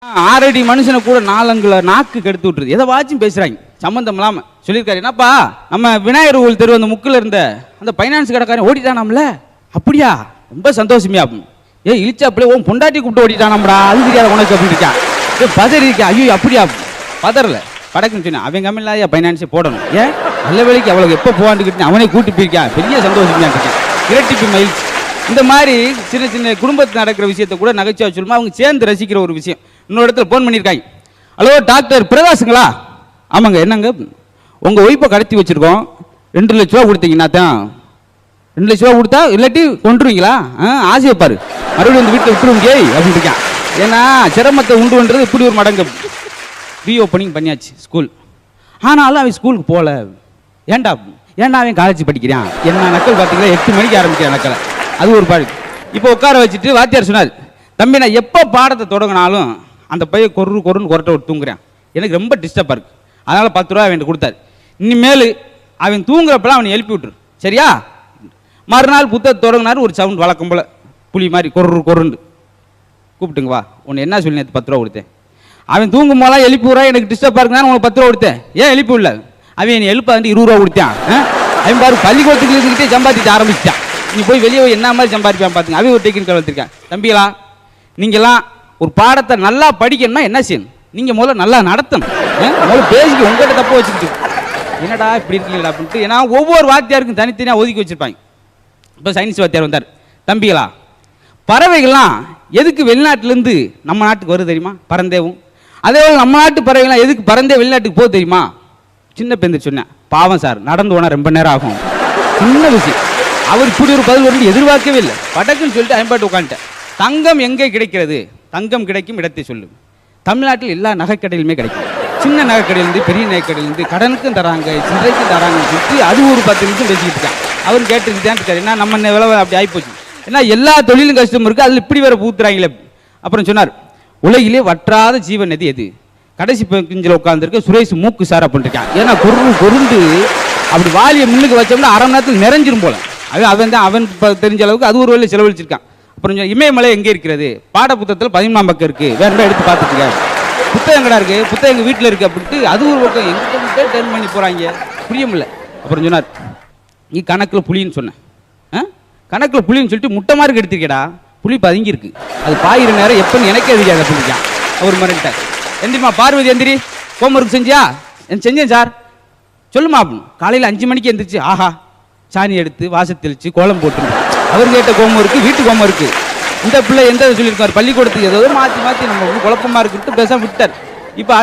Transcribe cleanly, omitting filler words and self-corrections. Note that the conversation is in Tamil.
6 அடி மனுஷனை கூட 4 அங்குல நாக்கு கெடுத்து விட்டுருது. எதை வாச்சும் பேசுறாங்க சம்பந்தம் இல்லாம. சொல்லியிருக்காரு, என்னப்பா நம்ம விநாயகர் கோவில் தெரு அந்த முக்கில் இருந்த அந்த பைனான்ஸ் கடைக்காரன் ஓடிட்டானாம்ல. அப்படியா, ரொம்ப சந்தோஷமியா. ஏ இழிச்சாப்பிலே உன் பொண்டாட்டி கூப்பிட்டு ஓடிட்டானாம்டா, அது தெரியாத உனக்கு அப்படின்னு இருக்கான். பதறி இருக்கா, ஐயோ அப்படியா, பதறல படக்குன்னு சொன்னேன். அவன் கம்மியில்லாத பைனான்ஸை போடணும். ஏன் நல்ல வேலைக்கு அவளுக்கு எப்போ போவான்னு அவனே கூட்டி போயிருக்கான். பெரிய சந்தோஷமியா இருக்கேன், இரட்டிப்பு மகிழ்ச்சி. இந்த மாதிரி சின்ன சின்ன குடும்பத்தில் நடக்கிற விஷயத்த கூட நகைச்சுவை சொல்லுமா அவங்க சேர்ந்து ரசிக்கிற ஒரு விஷயம். இன்னொரு இடத்துல ஃபோன் பண்ணியிருக்காங்க. ஹலோ டாக்டர் பிரகாஷுங்களா? ஆமாங்க, என்னங்க உங்கள் ஒய்ஃபை கடத்தி வச்சுருக்கோம், 2 லட்ச ரூபா கொடுத்தீங்கன்னா தான். 2 லட்ச ரூபா கொடுத்தா இல்லாட்டி கொண்டுருவீங்களா? ஆசை வைப்பார், மறுபடியும் வந்து வீட்டை விட்டுருவீங்க அப்படின்னு இருக்கான். ஏன்னா சிரமத்தை உண்டு பண்ணுறது இப்படி ஒரு மடங்கு. ரீஓப்பனிங் பண்ணியாச்சு ஸ்கூல், ஆனாலும் அவன் ஸ்கூலுக்கு போகல. ஏன்டா அவன் காலேஜ் படிக்கிறான். என்ன நக்கல் பார்த்தீங்களா, 8 மணிக்கு ஆரம்பிக்கிறான் நக்கலை. அது ஒரு பாடு. இப்போ உட்கார வச்சுட்டு வாத்தியார் சொன்னார், தம்பி நான் எப்போ பாடத்தை தொடங்கினாலும் அந்த பையன் கொருன்னு கொரட்டை விட்டு தூங்குறான், எனக்கு ரொம்ப டிஸ்டர்பாக இருக்குது. அதனால் 10 ரூபா அவன் கொடுத்தாரு. இனிமேல் அவன் தூங்குறப்பெல்லாம் அவனை எழுப்பி விட்டுரு, சரியா? மறுநாள் புத்தகத்தை தொடங்கினார். ஒரு சவுண்ட் வழக்கம் போல் புலி மாதிரி கொருன்னு கூப்பிட்டுங்க வா, உன்னை என்ன சொல்லி நேற்று 10 ரூபா கொடுத்தேன். அவன் தூங்கும் போதெல்லாம் எழுப்பி விட்றா, எனக்கு டிஸ்டர்பாக இருக்குன்னு உனக்கு 10 ரூபா கொடுத்தேன். ஏன் எழுப்பி விடல? அவன் என்னை எழுப்பாண்டு 20 ரூபா கொடுத்தான். அவன் பாரு பள்ளிக்கூடத்துக்கு இருந்துக்கிட்டே சம்பாதிக்க ஆரம்பிச்சிட்டான். நீ போய் வெளியே என்ன மாதிரி சம்பாதிப்பான் பார்த்துங்க. அவன் ஒரு டெக்னிக்கல் வளர்த்துருக்கான். தம்பிகளா, நீங்களாம் ஒரு பாடத்தை நல்லா படிக்கணும்னா என்ன செய்யணும்? நீங்கள் முதல்ல நல்லா நடத்தணும். முதல்ல பேசிக்க, உங்கள்கிட்ட தப்ப வச்சுக்கிட்டு என்னடா இப்படி இருக்கீங்களா அப்படின்ட்டு. ஏன்னா ஒவ்வொரு வாத்தியாருக்கும் தனித்தனியாக ஒதுக்கி வச்சுருப்பாங்க. இப்போ சயின்ஸ் வாத்தியார் வந்தார். தம்பிகளா, பறவைகள்லாம் எதுக்கு வெளிநாட்டிலேருந்து நம்ம நாட்டுக்கு வருது தெரியுமா? பறந்தேவும். அதே போல் நம்ம நாட்டு பறவைகள்லாம் எதுக்கு பறந்தே வெளிநாட்டுக்கு போகுது தெரியுமா? சின்ன பேருந்து சொன்னேன். பாவம் சார், நடந்து போனால் ரொம்ப நேரம் ஆகும். சின்ன விஷயம். அவர் இப்படி ஒரு பதில் வந்து எதிர்பார்க்கவே இல்லை. படக்குன்னு சொல்லிட்டு ஐம்பாட்டு உட்காந்துட்டேன். தங்கம் எங்கே கிடைக்கிறது? தங்கம் கிடைக்கும் இடத்தை சொல்லு. தமிழ்நாட்டில் எல்லா நகைக்கடையிலுமே கிடைக்கும். சின்ன நகைக்கடையிலேருந்து பெரிய நகைக்கடையிலேருந்து கடனுக்கும் தராங்க, சின்றைக்கும் தராங்கன்னு சொல்லிட்டு அது ஒரு 10 நிமிஷம் பேசிக்கிட்டு இருக்கான். அவர் கேட்டுக்கிட்டு தான் இருக்காரு. ஏன்னா நம்ம விளவை அப்படி ஆகிப்போச்சு. ஏன்னா எல்லா தொழிலும் கஷ்டம் இருக்குது, அதில் இப்படி வேற பூத்துறாங்களே. அப்புறம் சொன்னார், உலகிலே வற்றாத ஜீவன் நதி எது? கடைசி கிஞ்சில் உட்காந்துருக்க சுரேஷ் மூக்கு சார் அப்படின்னு இருக்கான். ஏன்னா கொருந்து அப்படி வாலியை முன்னுக்கு வச்சோம்னா 1/2 மணி நேரத்தில் நிறைஞ்சிரும் போல. அவன் தான் அவன் தெரிஞ்ச அளவுக்கு அது ஒரு வேலை செலவழிச்சிருக்கான். அப்புறம் இமயமலை எங்கே இருக்கிறது? பாட புத்தகத்தில் 13ஆம் பக்கம் இருக்குது, வேற என்ன எடுத்து பார்த்துக்க. புத்தகம் கடை இருக்குது, புத்தகம் எங்கள் வீட்டில் இருக்குது அப்படின்ட்டு அது ஒரு பக்கம். எங்கிட்ட டர்ன் பண்ணி போகிறாங்க, புரிய முடியல. அப்புறம் சொன்னார், நீ கணக்கில் புலின்னு சொன்னேன். கணக்கில் புலின்னு சொல்லிட்டு முட்டை மாதிரி எடுத்துருக்கேடா. புலி பதுங்கி இருக்கு, அது பாயிற நேரம் எப்போன்னு எனக்கே தெரியாது அப்படின்ட்டான். அவர் மறந்துட்டார். எந்திரிமா பார்வதி, எந்திரி, ஹோம்ஒர்க் செஞ்சியா? செஞ்சேன் சார். சொல்லுமா அப்படின்னு. காலையில் 5 மணிக்கு எந்திரிச்சு ஆஹா சாணி எடுத்து வாசல் தெளித்து கோலம் போட்டுருந்தோம். அவர் கேட்ட கோமம் இருக்குது, வீட்டு கோமம் இருக்குது. இந்த பிள்ளை எந்த சொல்லியிருக்காரு, பள்ளிக்கூடத்துக்கு ஏதோ மாற்றி நம்ம குழப்பமாக இருக்குன்ட்டு பேசாம விட்டார். இப்போ